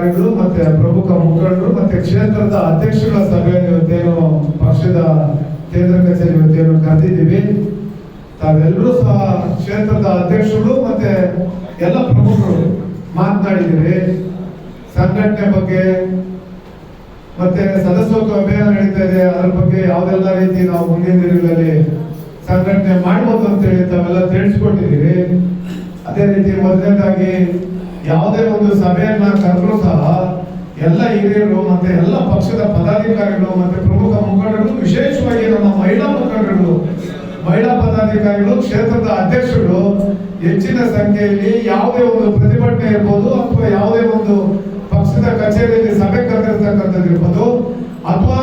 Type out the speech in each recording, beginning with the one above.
ಪದಾಧಿಕಾರಿಗಳು ಮತ್ತೆ ಪ್ರಮುಖ ಮುಖಂಡರು ಮತ್ತೆ ಕ್ಷೇತ್ರದ ಅಧ್ಯಕ್ಷಗಳ ಸಭೆ ಇವತ್ತೇನು ಪಕ್ಷದ ಕೇಂದ್ರ ಕಚೇರಿ ಇವತ್ತೇನು ಕರೆದಿದ್ದೀವಿ. ತಾವೆಲ್ಲರೂ ಸಹ ಕ್ಷೇತ್ರದ ಅಧ್ಯಕ್ಷರು ಮತ್ತೆ ಎಲ್ಲ ಪ್ರಮುಖರು ಮಾತನಾಡಿದ್ದೀರಿ. ಸಂಘಟನೆ ಬಗ್ಗೆ ಮತ್ತೆ ಸದಸ್ಯತ್ವ ಅಭಿಯಾನ ನಡೀತಾ ಇದೆ, ಅದರ ಬಗ್ಗೆ ಯಾವ್ದೆಲ್ಲ ರೀತಿ ನಾವು ಮುಂದಿನ ದಿನಗಳಲ್ಲಿ ಸಂಘಟನೆ ಮಾಡಬಹುದು ಅಂತ ಹೇಳಿ ತಾವೆಲ್ಲ ತಿಳಿಸ್ಕೊಟ್ಟಿದ್ದೀರಿ. ಅದೇ ರೀತಿ ಮೊದಲನೇದಾಗಿ ಯಾವುದೇ ಒಂದು ಸಭೆಯನ್ನ ಕರೆದ್ರು ಸಹ ಎಲ್ಲ ಹಿರಿಯರು ಮತ್ತೆ ಎಲ್ಲ ಪಕ್ಷದ ಪದಾಧಿಕಾರಿಗಳು ಮತ್ತೆ ಪ್ರಮುಖ ಮುಖಂಡರು, ವಿಶೇಷವಾಗಿ ನಮ್ಮ ಮಹಿಳಾ ಮುಖಂಡರು, ಮಹಿಳಾ ಪದಾಧಿಕಾರಿಗಳು, ಕ್ಷೇತ್ರದ ಅಧ್ಯಕ್ಷರು ಹೆಚ್ಚಿನ ಸಂಖ್ಯೆಯಲ್ಲಿ ಯಾವುದೇ ಒಂದು ಪ್ರತಿಭಟನೆ ಇರ್ಬೋದು ಅಥವಾ ಯಾವುದೇ ಒಂದು ಪಕ್ಷದ ಕಚೇರಿಯಲ್ಲಿ ಸಭೆ ಕರೆದಿರ್ತಕ್ಕಂಥದ್ದು ಇರ್ಬೋದು ಅಥವಾ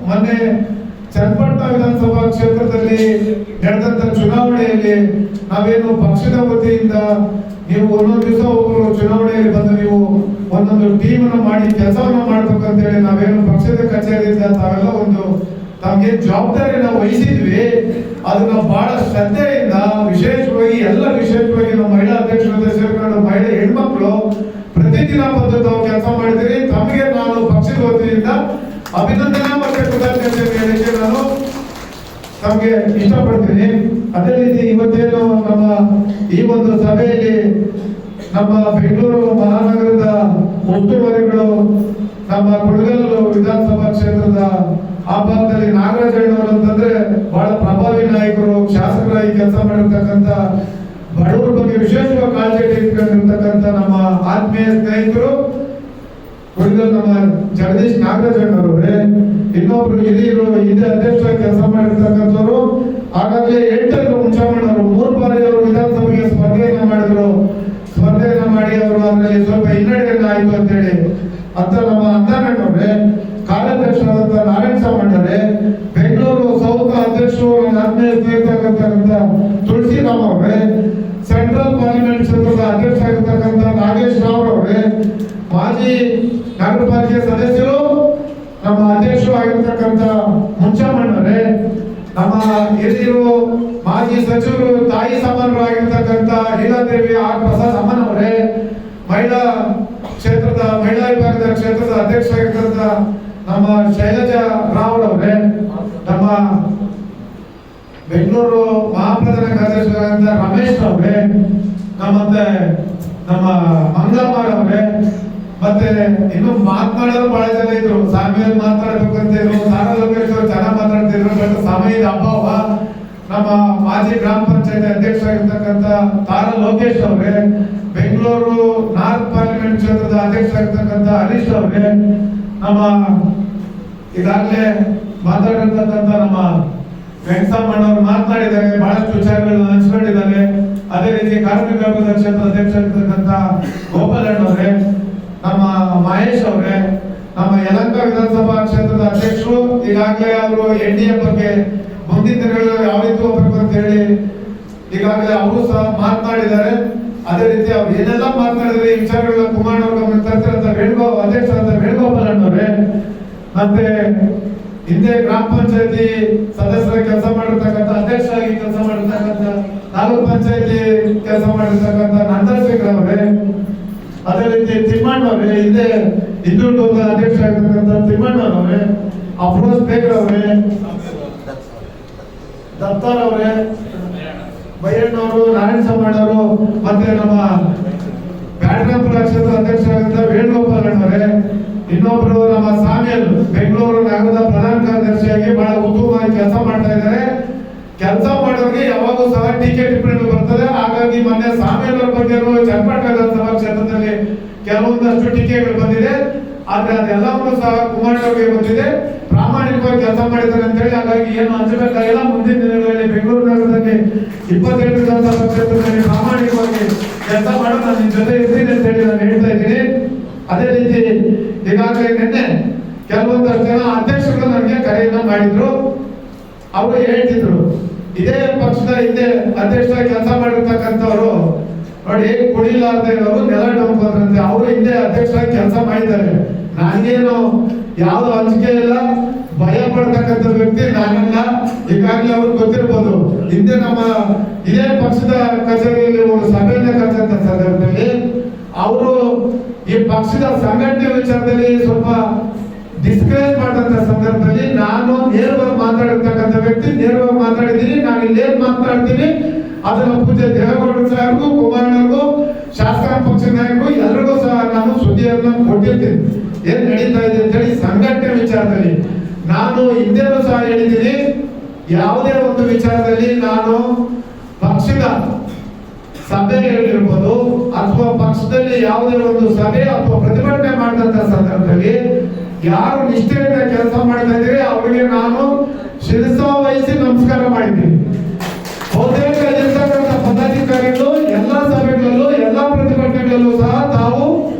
ಮೊನ್ನೆ ಚನ್ನಪಟ್ಟಣ ವಿಧಾನಸಭಾ ಕ್ಷೇತ್ರದಲ್ಲಿ ನಡೆದಂತ ಚುನಾವಣೆಯಲ್ಲಿ ನಾವೇನು ಪಕ್ಷದ ವತಿಯಿಂದ ನೀವು ಒಂದೊಂದು ದಿವಸ ಒಬ್ಬರು ಚುನಾವಣೆಯಲ್ಲಿ ಬಂದು ನೀವು ಒಂದೊಂದು ಟೀಮ್ ಅನ್ನು ಮಾಡಿ ಕೆಲಸವನ್ನ ಮಾಡ್ಬೇಕಂತ ಹೇಳಿ ನಾವೇನು ಪಕ್ಷದ ಕಚೇರಿಯಿಂದ ತಾವೆಲ್ಲ ಒಂದು ತಮಗೆ ಜವಾಬ್ದಾರಿಯನ್ನ ವಹಿಸಿದ್ವಿ. ಅದನ್ನ ಬಹಳ ಶ್ರದ್ಧೆಯಿಂದ ವಿಶೇಷವಾಗಿ ನಮ್ಮ ಮಹಿಳಾ ಅಧ್ಯಕ್ಷರ ಸೇರ್ಕೊಂಡು ಮಹಿಳಾ ಹೆಣ್ಮಕ್ಳು ಪ್ರತಿದಿನ ಬಂದು ತಾವು ಕೆಲಸ ಮಾಡಿದಿರಿ. ತಮಗೆ ನಾನು ಪಕ್ಷದ ವತಿಯಿಂದ ಅಭಿನಂದನಾ ಮತ್ತೆ ಕೃತಜ್ಞತೆ ಹೇಳಲಿಕ್ಕೆ ನಾನು ತಮಗೆ ಇಷ್ಟಪಡ್ತೀನಿ. ಅದೇ ರೀತಿ ಇವತ್ತೇನು ನಮ್ಮ ಈ ಒಂದು ಸಭೆಯಲ್ಲಿ ನಮ್ಮ ಬೆಂಗಳೂರು ಮಹಾನಗರದ ಉಸ್ತುವಾರಿಗಳು ನಮ್ಮ ಕುಣಗಲ್ ವಿಧಾನಸಭಾ ಕ್ಷೇತ್ರದ ಆ ಭಾಗದಲ್ಲಿ ನಾಗರಾಜಣ್ಣವರು ಅಂತಂದ್ರೆ ಬಹಳ ಪ್ರಭಾವಿ ನಾಯಕರು, ಶಾಸಕರಾಗಿ ಕೆಲಸ ಮಾಡಿರ್ತಕ್ಕಂಥ, ಬಡವರ ಬಗ್ಗೆ ವಿಶೇಷವಾಗಿ ಕಾಳಜಿ ಇಟ್ಕೊಂಡಿರ್ತಕ್ಕಂಥ ನಮ್ಮ ಆತ್ಮೀಯ ಸ್ನೇಹಿತರು ಕುಣಗಲ್ ನಮ್ಮ ಜಗದೀಶ್ ನಾಗರಾಜಣ್ಣವರವ್ರೆ. ಇನ್ನೊಬ್ರು ಹಿರಿಯರು ಇದೇ ಅಧ್ಯಕ್ಷರಾಗಿ ಕೆಲಸ ಮಾಡಿರ್ತಕ್ಕಂಥವ್ರು ಹಾಗಾಗಲೇ 8 ಮುಂಚಮ್ಮಣ್ಣವರು 3 ಬಾರಿ ಅವರು ವಿಧಾನಸಭೆಗೆ ಸ್ಪರ್ಧೆಯನ್ನ ಮಾಡಿ ಅವರು ಅದರಲ್ಲಿ ಸ್ವಲ್ಪ ಹಿನ್ನಡೆಯನ್ನ ಆಯ್ತು ಅಂತ ಹೇಳಿ ಅಂತ ನಮ್ಮ ಅಂದಾನಣ್ಣವ್ರೆ. ಕಾರ್ಯಾಧ್ಯಕ್ಷರಾದಂತ ನಾರಾಯಣ ಸಾಮಣ್ಣರೇ, ಬೆಂಗಳೂರು ಸೌತ್ ಅಧ್ಯಕ್ಷರು ಆತ್ಮೀಯ ಸ್ನೇಹಿತರಾಗಿರ್ತಕ್ಕಂಥ ತುಳಸಿರಾಮ್ ಅವರೇ, ಸೆಂಟ್ರಲ್ ಪಾರ್ಲಿಮೆಂಟ್ ಕ್ಷೇತ್ರದ ಅಧ್ಯಕ್ಷ ಆಗಿರ್ತಕ್ಕಂಥ ನಾಗೇಶ್ ರಾವ್ ಅವರೇ, ಮಾಜಿ ನಗರ ಪಾಲಿಕೆ ಸದಸ್ಯರು ನಮ್ಮ ಅಧ್ಯಕ್ಷರು ಆಗಿರ್ತಕ್ಕಂಥ ಮುಂಚಮ್ಮಣ್ಣರೇ, ನಮ್ಮ ಹಿರಿಯರು ಮಾಜಿ ಸಚಿವರು ತಾಯಿ ಸಮಾನರು ಆಗಿರ್ತಕ್ಕಂಥ ಲೀಲಾದೇವಿ ಆರ್ ಪ್ರಸಾದ್ ಅಮ್ಮನವರೇ, ಮಹಿಳಾ ವಿಭಾಗದ ಕ್ಷೇತ್ರದ ಅಧ್ಯಕ್ಷ ಆಗಿರ್ತಕ್ಕಂಥ ನಮ್ಮ ಶೈಲಜಾ ರಾವ್ ಅವರೇ, ನಮ್ಮ ಬೆಂಗಳೂರು ಮಹಾಪ್ರಧಾನ ಕಾರ್ಯದರ್ಶಿಯಾದಂತ ರಮೇಶ್ ಅವರೇ, ನಮ್ಮ ಮಂಗಳಮಾರ್ ಅವರೇ, ಮತ್ತೆ ಇನ್ನು ಮಾತನಾಡೋರು ಬಹಳ ಜನ ಇದ್ರು. ಸಾಮಿಯಲ್ಲಿ ಮಾತಾಡ್ಬೇಕಂತ ಇದ್ರು, ಸಾರಾ ಲೋಕೇಶ್ ಅವರು ಚೆನ್ನಾಗಿ ಮಾತಾಡ್ತಿದ್ರು. ಬಟ್ ಸಮಯದ ಅಭಾವ. ನಮ್ಮ ಮಾಜಿ ಗ್ರಾಮ ಪಂಚಾಯತ್ ಅಧ್ಯಕ್ಷ ಆಗಿರ್ತಕ್ಕಂಥ ತಾರಾ ಲೋಕೇಶ್ ಅವರೇ, ಬೆಂಗಳೂರು ನಾರ್ತ್ ಪಾರ್ಲಿಮೆಂಟ್ ಕ್ಷೇತ್ರದ ಅಧ್ಯಕ್ಷ ಆಗಿರ್ತಕ್ಕಂಥ ಹರೀಶ್ ಅವರೇ, ನಮ್ಮ ಈಗಾಗಲೇ ಮಾತಾಡಿರ್ತಕ್ಕಂಥ ನಮ್ಮ ವೆಂಕಟಮ್ಮಣ್ಣವರು ಮಾತನಾಡಿದ್ದಾರೆ, ಬಹಳಷ್ಟು ವಿಚಾರಗಳನ್ನು ಹಂಚ್ಕೊಂಡಿದ್ದಾರೆ. ಅದೇ ರೀತಿ ಕಾರ್ಮಿಕ ವಿಭಾಗದ ಕ್ಷೇತ್ರದ ಅಧ್ಯಕ್ಷ ಆಗಿರ್ತಕ್ಕಂಥ ಗೋಪಾಲಣ್ಣವರೇ, ನಮ್ಮ ಮಹೇಶ್ ಅವರೇ, ನಮ್ಮ ಯಲಹಂಕ ವಿಧಾನಸಭಾ ಕ್ಷೇತ್ರದ ಅಧ್ಯಕ್ಷರು ಈಗಾಗಲೇ ಅವರು NDA ಬಗ್ಗೆ ಮುಂದಿನ ದಿನಗಳಲ್ಲಿ ಯಾವ ರೀತಿ ಹೋಗ್ಬೇಕು ಅಂತ ಹೇಳಿ ಈಗಾಗಲೇ ಅವರು ಸಹ ಮಾತನಾಡಿದ್ದಾರೆ. ಅದೇ ರೀತಿ ಅವ್ರು ಏನೆಲ್ಲ ಮಾತನಾಡಿದ್ರೆ ಈ ವಿಚಾರಗಳ ಕುಮಾರ್ ಅವ್ರ ಗಮನ ತರ್ತಿರಂತ ಅಧ್ಯಕ್ಷ ಅಂತ ವೇಣುಗೋಪಾಲಣ್ಣವರೇ, ಮತ್ತೆ ಹಿಂದೆ ಗ್ರಾಮ ಪಂಚಾಯತಿ ಸದಸ್ಯರ ಕೆಲಸ ಮಾಡಿರ್ತಕ್ಕಂಥ, ಅಧ್ಯಕ್ಷರಾಗಿ ಕೆಲಸ ಮಾಡಿರ್ತಕ್ಕಂಥ, ತಾಲೂಕ್ ಪಂಚಾಯತಿ ಕೆಲಸ ಮಾಡಿರ್ತಕ್ಕಂಥ ನಂದಶೇಖರ್ ಅವರೇ, ಅದೇ ರೀತಿ ತಿಮ್ಮಣ್ಣವರೇ, ಹಿಂದೆ ಹಿಂದುಳಿದ ಅಧ್ಯಕ್ಷ ಆಗಿರ್ತಕ್ಕಂಥ ತಿಮ್ಮಣ್ಣವರೇ, ಅಫ್ರೋಜ್ ಬೇಗರ್ ಅವರೇ, ದತ್ತಾರ್ ಅವರೇ, ಬೈಯಣ್ಣವರು, ನಾರಾಯಣ ಸಾಮಣ್ಣವರು, ಮತ್ತೆ ನಮ್ಮ ಬ್ಯಾಟರಾಪುರ ಕ್ಷೇತ್ರದ ಅಧ್ಯಕ್ಷರಾಗಿದ್ದ ವೇಣುಗೋಪಾಲಣ್ಣವರೇ, ಇನ್ನೊಬ್ರು ನಮ್ಮ ಸಾಮಿಯಲ್ ಬೆಂಗಳೂರು ನಗರದ ಪ್ರಧಾನ ಕಾರ್ಯದರ್ಶಿಯಾಗಿ ಬಹಳ ಉತ್ತಮವಾಗಿ ಕೆಲಸ ಮಾಡ್ತಾ ಇದ್ದಾರೆ. ಕೆಲಸ ಮಾಡೋರಿಗೆ ಯಾವಾಗೂ ಸಹ ಟೀಕೆ ಟಿಪ್ಪಣಿಗಳು ಬರ್ತದೆ. ಹಾಗಾಗಿ ಮೊನ್ನೆ ಸಾಮಿಯಲ್ ಅವ್ರ ಬಗ್ಗೆ ಚನ್ನಪಟ್ಟಣ ವಿಧಾನಸಭಾ ಕ್ಷೇತ್ರದಲ್ಲಿ ಕೆಲವೊಂದಷ್ಟು ಟೀಕೆಗಳು ಬಂದಿದೆ. ಆದ್ರೆ ಅದೆಲ್ಲವನ್ನೂ ಸಹ ಕುಮಾರ್ ಅವರಿಗೆ ಬಂದಿದೆ, ಪ್ರಾಮಾಣಿಕವಾಗಿ ಕೆಲಸ ಮಾಡಿದ್ದಾರೆ ಅಂತ ಹೇಳಿ. ಹಾಗಾಗಿ ಏನು ಹಂಚಬೇಕಾಗಿಲ್ಲ. ಮುಂದಿನ ದಿನಗಳಲ್ಲಿ ಬೆಂಗಳೂರು ನಗರದಲ್ಲಿ 28 ವಿಧಾನಸಭಾ ಕ್ಷೇತ್ರದಲ್ಲಿ ಪ್ರಾಮಾಣಿಕವಾಗಿ ಕೆಲಸ ಮಾಡೋದು ನಾನು ನಿಮ್ ಜೊತೆ ಇರ್ತೀನಿ ಅಂತ ಹೇಳಿ ನಾನು ಹೇಳ್ತಾ ಇದ್ದೀನಿ. ಅದೇ ರೀತಿ ಈಗಾಗಲೇ ನಿನ್ನೆ ಕೆಲವೊಂದಷ್ಟು ಜನ ಅಧ್ಯಕ್ಷರು ನನಗೆ ಕರೆಯನ್ನ ಮಾಡಿದ್ರು. ಅವರು ಹೇಳ್ತಿದ್ರು, ಇದೇ ಪಕ್ಷದ ಹಿಂದೆ ಅಧ್ಯಕ್ಷರಾಗಿ ಕೆಲಸ ಮಾಡಿರ್ತಕ್ಕಂಥವ್ರು ನೋಡಿ ಕುಡಿಲಾರ್ದೆ ಅವರು ನೆಲ ಡಂಪಂದ್ರಂತೆ, ಅವರು ಹಿಂದೆ ಅಧ್ಯಕ್ಷರಾಗಿ ಕೆಲಸ ಮಾಡಿದ್ದಾರೆ. ನನಗೇನು ಯಾವ್ದು ಹಂಚಿಕೆ ಇಲ್ಲ, ಭಯ ಪಡ್ತಕ್ಕಂಥ ವ್ಯಕ್ತಿ ನಾನಲ್ಲ. ಈಗಾಗಲೇ ಅವ್ರಿಗೆ ಗೊತ್ತಿರ್ಬೋದು, ಹಿಂದೆ ನಮ್ಮ ಇದೇ ಪಕ್ಷದ ಕಚೇರಿಯಲ್ಲಿ ಒಂದು ಸಭೆಯನ್ನ ಕರೆದಂತ ಸಂದರ್ಭದಲ್ಲಿ ಅವರು ಈ ಪಕ್ಷದ ಸಂಘಟನೆ ವಿಚಾರದಲ್ಲಿ ಸ್ವಲ್ಪ ಡಿಸ್ಕರೇಜ್ ಮಾಡಿದಂತ ಸಂದರ್ಭದಲ್ಲಿ ನಾನು ನೇರವಾಗಿ ಮಾತಾಡಿರ್ತಕ್ಕಂಥ ವ್ಯಕ್ತಿ, ನೇರವಾಗಿ ಮಾತಾಡಿದ್ದೀನಿ. ನಾನು ಇಲ್ಲೇನ್ ಮಾತನಾಡ್ತೀನಿ ಅದನ್ನ ಪೂಜೆ ದೇವೇಗೌಡರು ಸಾಹೇಬ್ರಿಗೂ, ಕುಮಾರಣ್ಣರಿಗೂ, ಶಾಸಕ ಪಕ್ಷದ ನಾಯಕರು ಎಲ್ರಿಗೂ ಸಹ ನಾನು ಸುದ್ದಿಯನ್ನ ಕೊಟ್ಟಿರ್ತೀನಿ ಏನ್ ನಡೀತಾ ಇದೆ ಅಂತ ಹೇಳಿ. ಸಂಘಟನೆ ವಿಚಾರದಲ್ಲಿ ನಾನು ಹಿಂದೆನೂ ಸಹ ಹೇಳಿದ್ದೀನಿ, ಯಾವುದೇ ಒಂದು ವಿಚಾರದಲ್ಲಿ ನಾನು ಪಕ್ಷದ ಸಭೆಗಳಿರ್ಬೋದು ಅಥವಾ ಪಕ್ಷದಲ್ಲಿ ಯಾವುದೇ ಒಂದು ಸಭೆ ಅಥವಾ ಪ್ರತಿಭಟನೆ ಮಾಡಿದಂತ ಸಂದರ್ಭದಲ್ಲಿ ಯಾರು ನಿಷ್ಠೆಯಿಂದ ಕೆಲಸ ಮಾಡ್ತಾ ಇದ್ದೀರಿ ಅವರಿಗೆ ನಾನು ಶಿರಸ ವಹಿಸಿ ನಮಸ್ಕಾರ ಮಾಡಿದ್ದೀನಿ. ಬಹುತೇಕ ಇರ್ತಕ್ಕಂಥ ಪದಾಧಿಕಾರಿಗಳು ಎಲ್ಲಾ ಸಭೆಗಳಲ್ಲೂ ಎಲ್ಲಾ ಪ್ರತಿಭಟನೆಗಳಲ್ಲೂ ಸಹ ತಾವು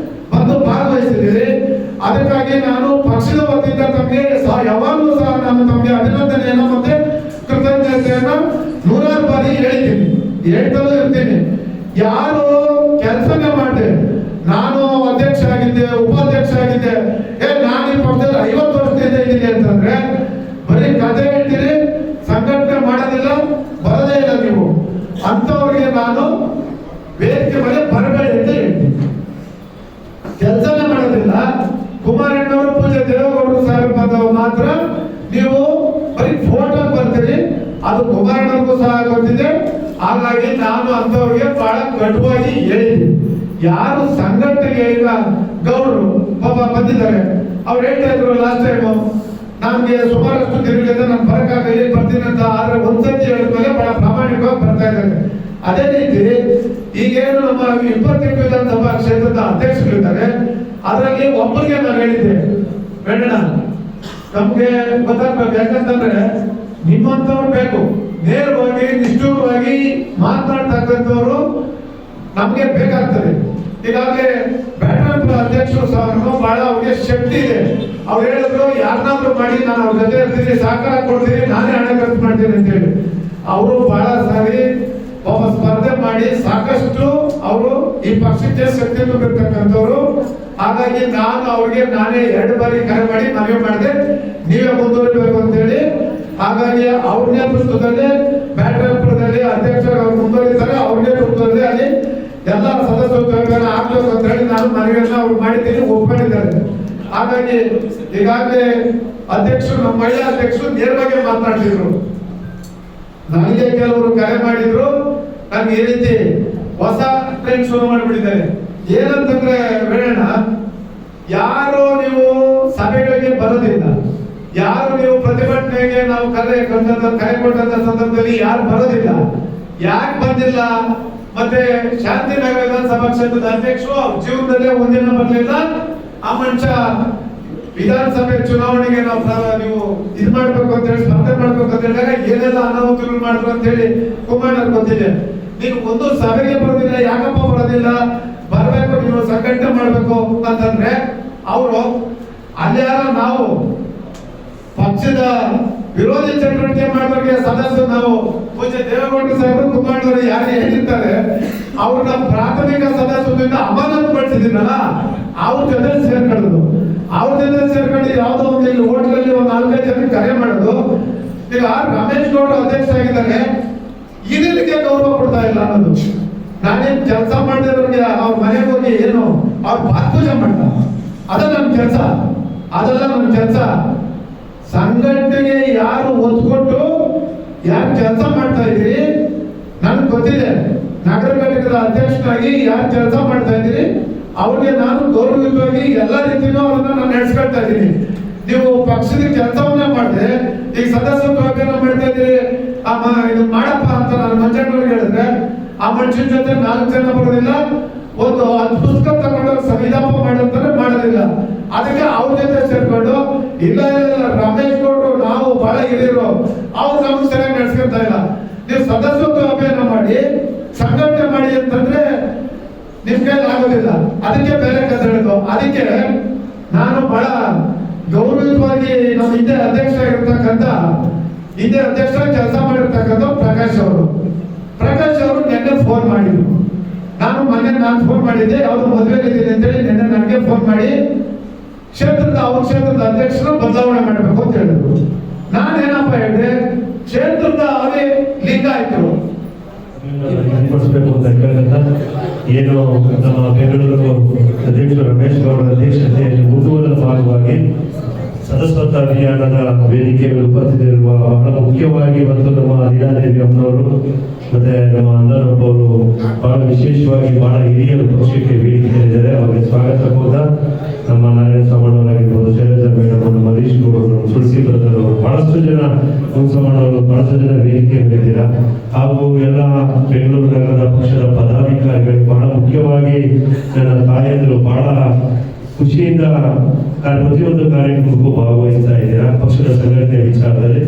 ಬಂದು ಭಾಗವಹಿಸಿದ್ದೀರಿ. ಅದಕ್ಕಾಗಿ ನಾನು ಪಕ್ಷದ ವತಿಯಿಂದ ತಮಗೆ ಯಾವಾಗಲೂ ಸಹ ನಾನು ತಮಗೆ ಅಭಿನಂದನೆಯನ್ನ ಮತ್ತೆ ಕೃತಜ್ಞತೆಯನ್ನ 100 ಬಾರಿ ಹೇಳಿದ್ದೀನಿ, ಹೇಳ್ತಲೂ ಇರ್ತೀನಿ. ಯಾರು ಕೆಲಸನೇ ಮಾಡಿದೆ, ನಾನು ಅಧ್ಯಕ್ಷ ಆಗಿದ್ದೆ, ಉಪಾಧ್ಯಕ್ಷ ಆಗಿದ್ದೆ, ನಾನು ಈ ಪಕ್ಷದಲ್ಲಿ 50 ವರ್ಷದಿಂದ ಇದ್ದೀನಿ ಅಂತಂದ್ರೆ ಬರೀ ಕಥೆ ಹೇಳ್ತೀರಿ, ಸಂಘಟನೆ ಮಾಡೋದಿಲ್ಲ, ಬರದೇ ಇಲ್ಲ ನೀವು ಅಂತವರಿಗೆ ನಾನು ವೇದಿಕೆ ಮೇಲೆ ಬರಬೇಡಿ ಅಂತ ಹೇಳ್ತೀನಿ. ಕೆಲಸನೇ ಮಾಡೋದಿಲ್ಲ. ಕುಮಾರಣ್ಣವರು, ಪೂಜೆ ದೇವೇಗೌಡರು ಸಾಹೇಬ್ ಬಂದವರು ಮಾತ್ರ ನೀವು ಬರೀ ಫೋಟೋ ಬರ್ತೀರಿ, ಅದು ಕುಮಾರಣ್ಣವ್ರಿಗೂ ಸಹ ಗೊತ್ತಿದೆ. ಹಾಗಾಗಿ ನಾನು ಅಂತವ್ರಿಗೆ ಬಹಳ ಕಟುವಾಗಿ ಹೇಳಿದ್ದೀನಿ. ಯಾರು ಸಂಘಟನೆಗೆ ಈಗ ಗೌಡರು ಪಾಪ ಬಂದಿದ್ದಾರೆ, ಅವ್ರು ಹೇಳ್ತಾ ಇದ್ರು ಲಾಸ್ಟ್ ಟೈಮು ನಮ್ಗೆ ಸುಮಾರಷ್ಟು ದಿನಗಳಿಂದ ನಾನು ಬರಕ್ಕಾಗಲಿ ಬರ್ತೀನಿ ಅಂತ, ಆದ್ರೆ ಒಂದ್ಸತಿ ಹೇಳಿದ್ಮೇಲೆ ಬಹಳ ಪ್ರಾಮಾಣಿಕವಾಗಿ ಬರ್ತಾ ಇದ್ದಾರೆ. ಅದೇ ರೀತಿ ಈಗೇನು ನಮ್ಮ 28 ವಿಧಾನಸಭಾ ಕ್ಷೇತ್ರದ ಅಧ್ಯಕ್ಷರಿದ್ದಾರೆ, ಅದರಲ್ಲಿ ಒಬ್ಬರಿಗೆ ನಾನು ಹೇಳಿದ್ದೆ, ಬೇಡ ನಮ್ಗೆ ಗೊತ್ತಾಗ್ಬೇಕು, ಯಾಕಂತಂದ್ರೆ ನಿಮ್ಮಂತವ್ರು ಬೇಕು, ನೇರವಾಗಿ ನಿಷ್ಠೂರವಾಗಿ ಮಾತನಾಡ್ತಕ್ಕಂಥವ್ರು ನಮ್ಗೆ ಬೇಕಾಗ್ತದೆ. ಈಗಾಗಲೇ ಬ್ಯಾಟರ್ ಅಧ್ಯಕ್ಷರು ಸಹ ಬಹಳ ಅವ್ರಿಗೆ ಶಕ್ತಿ ಇದೆ. ಅವ್ರು ಹೇಳಿದ್ರು ಯಾರನ್ನಾದ್ರೂ ಮಾಡಿ ನಾನು ಅವ್ರ ಜೊತೆ ಇರ್ತೀನಿ, ಸಹಕಾರ ಕೊಡ್ತೀನಿ, ನಾನೇ ಹಣ ಖರ್ಚು ಮಾಡ್ತೀನಿ ಅಂತ ಹೇಳಿ. ಅವರು ಬಹಳ ಸಾರಿ ಒಬ್ಬ ಸ್ಪರ್ಧೆ ಮಾಡಿ ಸಾಕಷ್ಟು ಅವರು ಈ ಪಕ್ಷಕ್ಕೆ ಶಕ್ತಿ ತುಂಬಿರ್ತಕ್ಕಂಥವ್ರು. ಹಾಗಾಗಿ ನಾನು ಅವ್ರಿಗೆ ನಾನೇ 2 ಬಾರಿ ಕರೆ ಮಾಡಿ ಮನವಿ ಮಾಡಿದೆ, ನೀವೇ ಮುಂದುವರಿಬೇಕು ಅಂತ ಹೇಳಿ. ಹಾಗಾಗಿ ಅವ್ರ ನೇತೃತ್ವದಲ್ಲಿ ಬ್ಯಾಟರಾಪುರದಲ್ಲಿ ಅಧ್ಯಕ್ಷರು ಅವ್ರು ಮುಂದುವರಿತಾರೆ, ಅವ್ರ ನೇತೃತ್ವದಲ್ಲಿ ಅಲ್ಲಿ ಎಲ್ಲ ಸದಸ್ಯರು ಆಗ್ಬೇಕು ಅಂತ ಹೇಳಿ ನಾನು ಮನವಿಯನ್ನ ಅವ್ರು ಮಾಡಿದ್ದೀನಿ, ಒಪ್ಕೊಂಡಿದ್ದಾರೆ. ಹಾಗಾಗಿ ಈಗಾಗಲೇ ಅಧ್ಯಕ್ಷರು, ನಮ್ಮ ಮಹಿಳಾ ಅಧ್ಯಕ್ಷರು ನೇರವಾಗಿ ಮಾತನಾಡ್ತಿದ್ರು. ನನಗೆ ಕೆಲವರು ಕರೆ ಮಾಡಿದ್ರು, ನನ್ಗೆ ಈ ರೀತಿ ಹೊಸ ಟ್ರೆಂಡ್ ಶುರು ಮಾಡಿಬಿಟ್ಟಿದ್ದಾರೆ. ಏನಂತಂದ್ರೆ ಬೇಡ, ಯಾರು ನೀವು ಸಭೆಗಳಿಗೆ ಬರೋದಿಲ್ಲ, ಯಾರು ನೀವು ಪ್ರತಿಭಟನೆಗೆ ನಾವು ಕರೆ ಕೊಟ್ಟಂತ ಸಂದರ್ಭದಲ್ಲಿ ಯಾರು ಬರೋದಿಲ್ಲ, ಯಾಕೆ ಬಂದಿಲ್ಲ? ಮತ್ತೆ ಶಾಂತಿನಗರ ವಿಧಾನಸಭಾ ಕ್ಷೇತ್ರದ ಅಧ್ಯಕ್ಷರು ಅವ್ರ ಜೀವನದಲ್ಲೇ ಒಂದಿನ ಬರಲಿಲ್ಲ. ಆ ಮನುಷ್ಯ ವಿಧಾನಸಭೆ ಚುನಾವಣೆಗೆ ನೀವು ಇದು ಮಾಡ್ಬೇಕು ಅಂತ ಹೇಳಿ, ಸ್ಪರ್ಧೆ ಮಾಡ್ಬೇಕು ಅಂತ ಹೇಳಿದಾಗ ಏನೆಲ್ಲ ಅನಾಹುತಗಳು ಮಾಡಿದ್ರು ಅಂತ ಹೇಳಿ ಕುಮಾರಣ್ಣ ಗೊತ್ತಿದೆ. ನೀವು ಒಂದು ಸಭೆಗೆ ಬರೋದಿಲ್ಲ, ಯಾಕಪ್ಪ ಬರೋದಿಲ್ಲ? ಬರ್ಬೇಕು, ನೀವು ಸಂಘಟನೆ ಮಾಡ್ಬೇಕು ಅಂತಂದ್ರೆ ಅವರು ಅಲ್ಲಿ ಯಾರೋ ನಾವು ಪಕ್ಷದ ವಿರೋಧಿ ಚಟುವಟಿಕೆ ಮಾಡೋರಿಗೆ ಸದಸ್ಯರು ನಾವು ಪೂಜೆ ದೇವೇಗೌಡ ಸಾಹೇಬರು, ಕುಮಾರಣ್ಣವರು ಯಾರು ಹೇಳಿರ್ತಾರೆ ಅವ್ರನ್ನ ಪ್ರಾಥಮಿಕ ಸದಸ್ಯರಿಂದ ಅಮಾನತುಗೊಳಿಸಿದ್ದೀನಲ್ಲ, ಅವ್ರ ಜೊತೆ ಸೇರ್ಕೊಳ್ಳೋದು, ಅವ್ರ ಜೊತೆ ಸೇರ್ಕೊಂಡು ಯಾವುದೋ ಒಂದು ಇಲ್ಲಿ ಹೋಟ್ಲಲ್ಲಿ ಒಂದು 4-5 ಜನ ಕರೆ ಮಾಡೋದು. ಈಗ ರಮೇಶ್ ಗೌಡ ಅಧ್ಯಕ್ಷ ಆಗಿದ್ದಾರೆ, ಇದಕ್ಕೆ ಗೌರವ ಕೊಡ್ತಾ ಇಲ್ಲ ಅನ್ನೋದು. ನಾನೇನ್ ಕೆಲಸ ಮಾಡಿದವ್ರಿಗೆ ಅವ್ರ ಮನೆಗೆ ಹೋಗಿ ಏನು ಅವ್ರ ಪೂಜೆ ಮಾಡ್ತಾ, ಅದಲ್ಲ ನನ್ನ ಕೆಲಸ, ಅದೆಲ್ಲ ನನ್ನ ಕೆಲಸ. ಸಂಘಟನೆಗೆ ಯಾರು ಒತ್ತು ಕೊಟ್ಟು ಯಾರು ಕೆಲಸ ಮಾಡ್ತಾ ಇದ್ದೀರಿ ನನಗೆ ಗೊತ್ತಿದೆ. ನಗರ ಘಟಕದ ಅಧ್ಯಕ್ಷರಾಗಿ ಯಾರು ಕೆಲಸ ಮಾಡ್ತಾ ಇದ್ದೀರಿ ಅವ್ರಿಗೆ ನಾನು ಗೌರವಯುತವಾಗಿ ಎಲ್ಲ ರೀತಿಯೂ ಅವ್ರನ್ನ ನಾನು ನಡೆಸ್ಕೊಳ್ತಾ ಇದ್ದೀನಿ. ನೀವು ಪಕ್ಷದ ಕೆಲಸವನ್ನ ಮಾಡಿದ್ರೆ, ಈಗ ಸದಸ್ಯತ್ವ ಅಭಿಯಾನ ಮಾಡ್ತಾ ಇದ್ದೀರಿ, ಇದು ಮಾಡಪ್ಪ ಅಂತ ನಾನು ಮಂಜಣ್ಣವ್ರಿಗೆ ಹೇಳಿದ್ರೆ ಆ ಮನುಷ್ಯನ ಜೊತೆ 4 ಜನ ಬರೋದಿಲ್ಲ, ಒಂದು 10 ಪುಸ್ತಕ ತಗೊಂಡು ಸಂವಿಧಾಪ ಮಾಡಂತಾರೆ ಮಾಡೋದಿಲ್ಲ. ಅದಕ್ಕೆ ಅವ್ರ ಜೊತೆ ಸೇರ್ಕೊಂಡು ಇಲ್ಲ ರಮೇಶ್ ಗೌಡರು ನಾವು ಬಹಳ ಹಿರಿಯರು, ಅವ್ರು ನಮ್ಗೆ ಸರಿಯಾಗಿ ನಡೆಸ್ಕೊಂತ ಇಲ್ಲ. ನೀವು ಸದಸ್ಯತ್ವ ಅಭಿಯಾನ ಮಾಡಿ ಸಂಘಟನೆ ಮಾಡಿ ಅಂತಂದ್ರೆ ನಿಮ್ ಕೈಲಿ ಆಗೋದಿಲ್ಲ. ಅದಕ್ಕೆ ಬೇರೆ ಕಥೆ ಹೇಳಿದ್ರು. ಅದಕ್ಕೆ ನಾನು ಬಹಳ ಗೌರವಯುತವಾಗಿ ನಮ್ಮ ಹಿಂದೆ ಅಧ್ಯಕ್ಷ ಆಗಿರ್ತಕ್ಕಂಥ ಕೆಲಸ ಮಾಡಿರ್ತಕ್ಕಂಥ ಪ್ರಕಾಶ್ ಅವರು ನಿನ್ನೆ ಫೋನ್ ಮಾಡಿದ್ರು. ನಾನು ಫೋನ್ ಮಾಡಿದ್ದೆ, ಅವ್ರು ಮದುವೆಗೆ ಇದ್ದೀನಿ ಅಂತೇಳಿ ನಿನ್ನೆ ನನಗೆ ಫೋನ್ ಮಾಡಿ ಅವ್ರ ಕ್ಷೇತ್ರದ ಅಧ್ಯಕ್ಷರು ಬದಲಾವಣೆ ಮಾಡಬೇಕು ಅಂತ ಹೇಳಿದ್ರು. ನಾನೇನಪ್ಪ ಹೇಳಿದೆ, ಕ್ಷೇತ್ರದ ಅವರೇ ಲಿಂಗಾಯತರು ಏರ್ಪಡಿಸಬೇಕು ಅಂತ ಕೇಳಿದ ಏನು ನಮ್ಮ ಬೆಂಗಳೂರು ಅಧ್ಯಕ್ಷರು ರಮೇಶ್ ಗೌಡ ಅಧ್ಯಕ್ಷತೆಯಲ್ಲಿ ಮುಂದುವರೆದ ಭಾಗವಾಗಿ ಸದಸ್ಯತ್ವ ಅಭಿಯಾನದ ವೇದಿಕೆಗಳು ಉಪಸ್ಥಿತರಿರುವ ಬಹಳ ಮುಖ್ಯವಾಗಿ ಮತ್ತು ನಮ್ಮ ಲೀಲಾದೇವಿ ಅಮ್ಮನವರು ಮತ್ತೆ ನಮ್ಮ ಅಂದನಪ್ಪವರು ಬಹಳ ವಿಶೇಷವಾಗಿ ಬಹಳ ಹಿರಿಯರು ಪಕ್ಷಕ್ಕೆ ವೇದಿಕೆಯಲ್ಲಿದ್ದಾರೆ. ಅವರಿಗೆ ಸ್ವಾಗತ ಕೂಡ ನಮ್ಮ ನಾರಾಯಣ ಸ್ವಾಮಣ್ಣವರಾಗಿರ್ಬೋದು, ಶೈಲಜಾ ಮೇಡಮ್, ನಮ್ಮ ಹರೀಶ್ ಗೌಡರು, ತುಳಸಿ ಬ್ರದರ್, ಬಹಳಷ್ಟು ಜನ ಸ್ವಾಮಣ್ಣವರು ಬಹಳಷ್ಟು ಜನ ವೇದಿಕೆ ಮೇಲಿದ್ದೀರಾ. ಹಾಗೂ ಎಲ್ಲ ಬೆಂಗಳೂರು ನಗರದ ಪಕ್ಷದ ಪದಾಧಿಕಾರಿಗಳಿಗೆ ಬಹಳ ಮುಖ್ಯವಾಗಿ ನನ್ನ ತಾಯಂದಿರು ಬಹಳ ಖುಷಿಯಿಂದ ಪ್ರತಿಯೊಂದು ಕಾರ್ಯಕ್ರಮಕ್ಕೂ ಭಾಗವಹಿಸ್ತಾ ಇದ್ದೀರಾ ಪಕ್ಷದ ಸಂಘಟನೆ ವಿಚಾರದಲ್ಲಿ.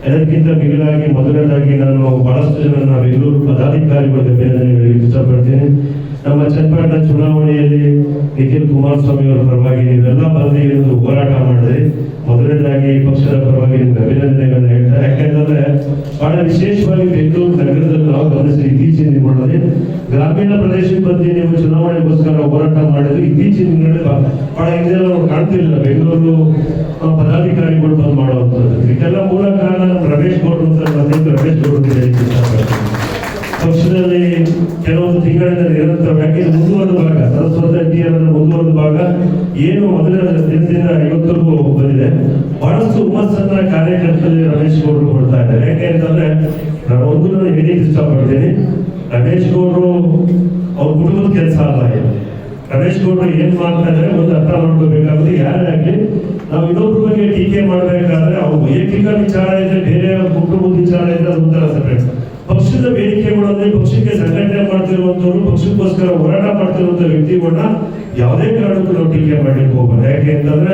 ಎಲ್ಲಕ್ಕಿಂತ ಮಿಗಿಲಾಗಿ ಮೊದಲನೇದಾಗಿ ನಾನು ಬಹಳಷ್ಟು ಜನ ಬೆಂಗಳೂರು ಪದಾಧಿಕಾರಿಗಳಿಗೆ ಅಭಿನಂದನೆ ಇಷ್ಟಪಡ್ತೀನಿ. ನಮ್ಮ ಚನ್ನಪಟ್ಟಣ ಚುನಾವಣೆಯಲ್ಲಿ ನಿಖಿಲ್ ಕುಮಾರಸ್ವಾಮಿ ಅವರ ಪರವಾಗಿ ನೀವೆಲ್ಲ ಬಂದು ಎಂದು ಹೋರಾಟ ಮಾಡಿದ್ರಿ. ಮೊದಲನೇದಾಗಿ ಪಕ್ಷದ ಪರವಾಗಿ ನಿಮ್ಗೆ ಅಭಿನಂದನೆಗಳನ್ನ ಹೇಳ್ತಾರೆ. ಯಾಕೆಂತಂದ್ರೆ ಬಹಳ ವಿಶೇಷವಾಗಿ ಬೆಂಗಳೂರು ನಗರದಲ್ಲಿ ನಾವು ಗಮನಿಸಿ ಇತ್ತೀಚಿನ ದಿನಗಳಲ್ಲಿ ಗ್ರಾಮೀಣ ಪ್ರದೇಶಕ್ಕೆ ಬಂದು ನೀವು ಚುನಾವಣೆಗೋಸ್ಕರ ಹೋರಾಟ ಮಾಡಿದ್ರು. ಇತ್ತೀಚಿನ ದಿನಗಳಲ್ಲಿ ಬಹಳ ಹಿಂದೆ ನಾವು ಕಾಣ್ತಿಲ್ಲ ಬೆಂಗಳೂರು ಪದಾಧಿಕಾರಿಗಳು ಬಂದು ಮಾಡುವಂಥದ್ದು. ಇದೆಲ್ಲ ಮೂಲ ಕಾರಣ ರಮೇಶ್ ಗೌಡ್ರು ಅಂತ ರಮೇಶ್ ಗೌಡ್ರು ಪಕ್ಷದಲ್ಲಿ ಕೆಲವೊಂದು ತಿಂಗಳಿಂದ ನಿರಂತರವಾಗಿ ಮುಂದುವರೆದ ಭಾಗ ಸರಸ್ವತಿ ಅಭಿಯಾನದ ಮುಂದುವರೆದ ಭಾಗ ಏನು ಮೊದಲ ದಿನದಿಂದ ಇವತ್ತಿಗೂ ಬಂದಿದೆ. ಬಹಳಷ್ಟು ಹುಮ್ಮಸ್ಸನ್ನ ಕಾರ್ಯಕರ್ತರಲ್ಲಿ ರಮೇಶ್ ಗೌಡ್ರು ಕೊಡ್ತಾ ಇದ್ದಾರೆ. ಯಾಕೆ ಅಂತಂದ್ರೆ ನಾನು ಒಂದು ಹೇಳಲಿಕ್ಕೆ ಇಷ್ಟಪಡ್ತೀನಿ, ರಮೇಶ್ ಗೌಡ್ರು ಅವ್ರ ಕುಟುಂಬದ ಕೆಲಸ ಅಲ್ಲ. ರಮೇಶ್ ಗೌಡ್ರು ಏನ್ ಮಾಡ್ತಾ ಇದ್ದಾರೆ ಒಂದು ಅರ್ಥ ಮಾಡ್ಕೋಬೇಕಾದ್ರೆ, ಯಾರೇ ಆಗ್ಲಿ ನಾವು ಇನ್ನೊಬ್ರ ಬಗ್ಗೆ ಟೀಕೆ ಮಾಡ್ಬೇಕಾದ್ರೆ ಅವ್ರ ವೈಯಕ್ತಿಕ ವಿಚಾರ ಇದೆ, ಬೇರೆ ಕುಟುಂಬದ ವಿಚಾರ ಇದೆ, ಅದೊಂಥರ ಸಪರೇಟ್. ಪಕ್ಷದ ಬೇಡಿಕೆಗಳಲ್ಲಿ ಪಕ್ಷಕ್ಕೆ ಸಂಘಟನೆ ಮಾಡ್ತಿರುವಂತವ್ರು, ಪಕ್ಷಕ್ಕೋಸ್ಕರ ಹೋರಾಟ ಮಾಡ್ತಿರುವಂತ ವ್ಯಕ್ತಿಗಳನ್ನ ಯಾವುದೇ ಕಾರಣಕ್ಕೂ ನಾವು ಟೀಕೆ ಮಾಡ್ಲಿಕ್ಕೆ ಹೋಗ್ಬಾರ್ದು. ಯಾಕೆ ಅಂತಂದ್ರೆ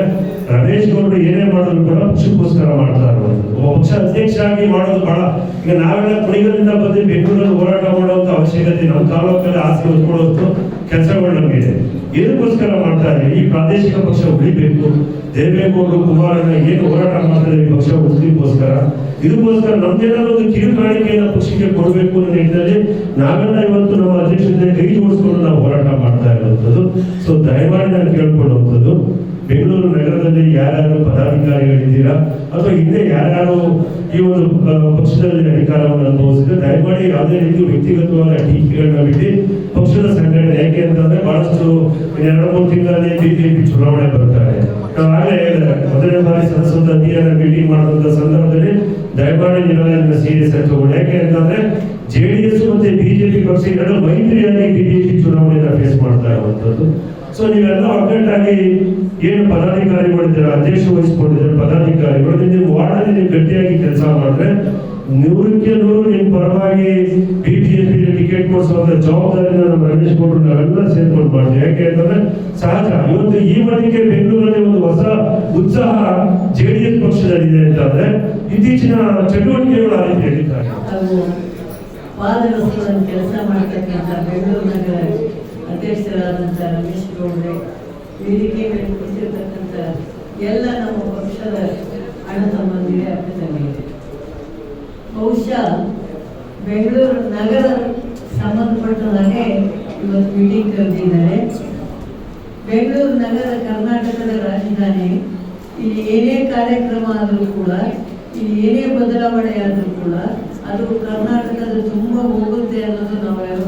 ರಮೇಶ್ ಗೌಡ್ರು ಏನೇ ಮಾಡಿದ್ರು ಕೂಡ ಪಕ್ಷಕ್ಕೋಸ್ಕರ ಮಾಡ್ತಾ ಇರುವಂತದ್ದು. ಪಕ್ಷ ಅಧ್ಯಕ್ಷ ಆಗಿ ಮಾಡೋದು ಬಹಳ, ಈಗ ನಾವೆಲ್ಲ ಕುಣಿಗಲಿಂದ ಬಂದು ಬೆಂಗಳೂರಲ್ಲಿ ಹೋರಾಟ ಮಾಡುವಂತ ಅವಶ್ಯಕತೆ ನಮ್ಮ ತಾಲೂಕಲ್ಲಿ ಆಸೆ ಹೊತ್ಕೊಳ್ಳೋಷ್ಟು ಕೆಲಸಗಳು ನಮಗಿದೆ. ಇದಕ್ಕೋಸ್ಕರ ಮಾಡ್ತಾ ಇದ್ದೀವಿ. ಈ ಪ್ರಾದೇಶಿಕ ಪಕ್ಷ ಉಳಿಬೇಕು. ದೇವೇಗೌಡರು ಕುಮಾರಣ್ಣ ಏನು ಹೋರಾಟ ಮಾಡ್ತಾರೆ ಈ ಪಕ್ಷ ಉಳಿಸ್ಲಿಕ್ಕೋಸ್ಕರ, ಇದಕ್ಕೋಸ್ಕರ ನಮ್ದೇನಾದ್ರು ಒಂದು ಕಿರು ಕಾಣಿಕೆಯನ್ನು ಪಕ್ಷಕ್ಕೆ ಕೊಡಬೇಕು ಅನ್ನೋ ನಿಟ್ಟಿನಲ್ಲಿ ನಾವೆಲ್ಲ ಇವತ್ತು ನಮ್ಮ ಅಧ್ಯಕ್ಷತೆ ಕೈ ಜೋಡಿಸ್ಕೊಂಡು ನಾವು ಹೋರಾಟ ಮಾಡ್ತಾ ಇರುವಂಥದ್ದು. ಸೊ ದಯಮಾಡಿ ನಾನು ಕೇಳ್ಕೊಳ್ಳುವಂಥದ್ದು, ಬೆಂಗಳೂರು ನಗರದಲ್ಲಿ ಯಾರ್ಯಾರು ಪದಾಧಿಕಾರಿಗಳಿದ್ದೀರಾ ಅಥವಾ ಹಿಂದೆ ಯಾರ್ಯಾರು ಈ ಒಂದು ಪಕ್ಷದಲ್ಲಿ ಅಧಿಕಾರವನ್ನು ಅನುಭವಿಸಿದ್ರೆ ದಯಮಾಡಿ ಯಾವುದೇ ರೀತಿ ವ್ಯಕ್ತಿಗತವಾದ ಟೀಕೆಗಳನ್ನ ಬಿಟ್ಟು ಪಕ್ಷದ ಸಂಘಟನೆ. ಯಾಕೆ ಅಂತಂದ್ರೆ ಬಹಳಷ್ಟು 2-3 ತಿಂಗಳಲ್ಲಿ ಬಿಜೆಪಿ ಚುನಾವಣೆ ಬರ್ತಾರೆ. ನಾವಾಗಲೇ ಮೊದಲನೇ ಬಾರಿ ಸದಸ್ಯತ್ವ ಅಭಿಯಾನ ಮೀಟಿಂಗ್ ಮಾಡುವಂತ ಸಂದರ್ಭದಲ್ಲಿ ದಯಮಾಡಿ ನೀವೆಲ್ಲ ಸೀರಿಯಸ್ ಆಗಿ ತಗೊಂಡು. ಯಾಕೆ ಅಂತಂದ್ರೆ ಜೆಡಿಎಸ್ ಮತ್ತೆ ಬಿಜೆಪಿ ಪಕ್ಷ ಎರಡು ಮೈತ್ರಿಯಾಗಿ ಬಿಜೆಪಿ ಚುನಾವಣೆಯನ್ನು ಫೇಸ್ ಮಾಡ್ತಾ ಇರುವಂತದ್ದು. ಸೊ ನೀವೆಲ್ಲ ಒಗ್ಗಟ್ಟಾಗಿ ಏನು ಪದಾಧಿಕಾರಿಗಳಿದ್ದೀರಾ, ಅಧ್ಯಕ್ಷ ವಹಿಸಿಕೊಂಡಿದ್ದಾರೆ ಪದಾಧಿಕಾರಿಗಳು, ನೀವು ವಾರ್ಡಲ್ಲಿ ನೀವು ಗಟ್ಟಿಯಾಗಿ ಕೆಲಸ ಮಾಡಿದ್ರೆ 100ಕ್ಕೆ 100 ನಿಮ್ಮ ಪರವಾಗಿ ಬಿಜೆಪಿ ಟಿಕೆಟ್ ಕೊಡಿಸುವಂತ ಜವಾಬ್ದಾರಿನ ನಮ್ಮ ರಮೇಶ್ ಗೌಡ್ರು ನಾವೆಲ್ಲ ಸೇರ್ಕೊಂಡು ಮಾಡ್ತೀವಿ. ಯಾಕೆ ಅಂತಂದ್ರೆ ಸಹಜ ಇವತ್ತು ಈ ಮಟ್ಟಿಗೆ ಬೆಂಗಳೂರಲ್ಲಿ ಒಂದು ಹೊಸ ಉತ್ಸಾಹ ಜೆಡಿಎಸ್ ಪಕ್ಷದಲ್ಲಿದೆ ಅಂತಂದ್ರೆ ಇತ್ತೀಚಿನ ಚಟುವಟಿಕೆಗಳು ಆ ರೀತಿ ಹೇಳಿದ್ದಾರೆ. ಕೆಲಸ ಮಾಡ್ತಕ್ಕಂಥ ಬೆಂಗಳೂರು ನಗರ ಅಧ್ಯಕ್ಷರಾದಂಥ ರಮೇಶ್ ಗೌಡ್ರೆ, ವೇದಿಕೆ ಮೇಲೆ ಕೂತಿರ್ತಕ್ಕಂಥ ಎಲ್ಲ ನಮ್ಮ ಪಕ್ಷದ ಅಣ್ಣ ತಮ್ಮಂದಿಗೆ ಅಕ್ಕ ತಂಗಿಗೆ, ಬಹುಶಃ ಬೆಂಗಳೂರು ನಗರ ಸಂಬಂಧಪಟ್ಟ ಹಾಗೆ ಇವತ್ತು ಮೀಟಿಂಗ್ ಕರೆದಿದ್ದಾರೆ. ಬೆಂಗಳೂರು ನಗರ ಕರ್ನಾಟಕದ ರಾಜಧಾನಿ. ಇಲ್ಲಿ ಏನೇ ಕಾರ್ಯಕ್ರಮ ಆದರೂ ಕೂಡ, ಇಲ್ಲಿ ಏನೇ ಬದಲಾವಣೆ ಆದರೂ ಕೂಡ ಅದು ಕರ್ನಾಟಕದ ತುಂಬ ಹೋಗುತ್ತೆ ಅನ್ನೋದು ನಾವ್ಯಾರು